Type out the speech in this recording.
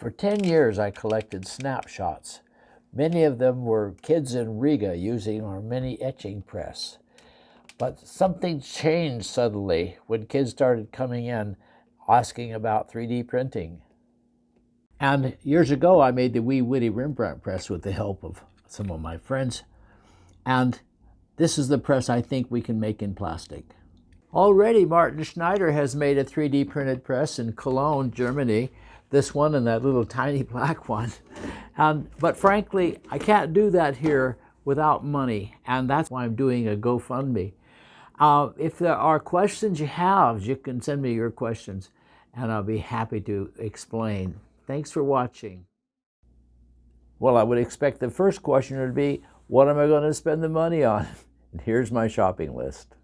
For 10 years, I collected snapshots. Many of them were kids in Riga using our mini etching press. But something changed suddenly when kids started coming in asking about 3D printing. And years ago, I made the wee witty Rembrandt press with the help of some of my friends. And this is the press I think we can make in plastic. Already, Martin Schneider has made a 3D printed press in Cologne, Germany. This one and that little tiny black one. But frankly, I can't do that here without money, and that's why I'm doing a GoFundMe. If there are questions you have, you can send me your questions, and I'll be happy to explain. Thanks for watching. Well, I would expect the first question would be, what am I going to spend the money on? And here's my shopping list.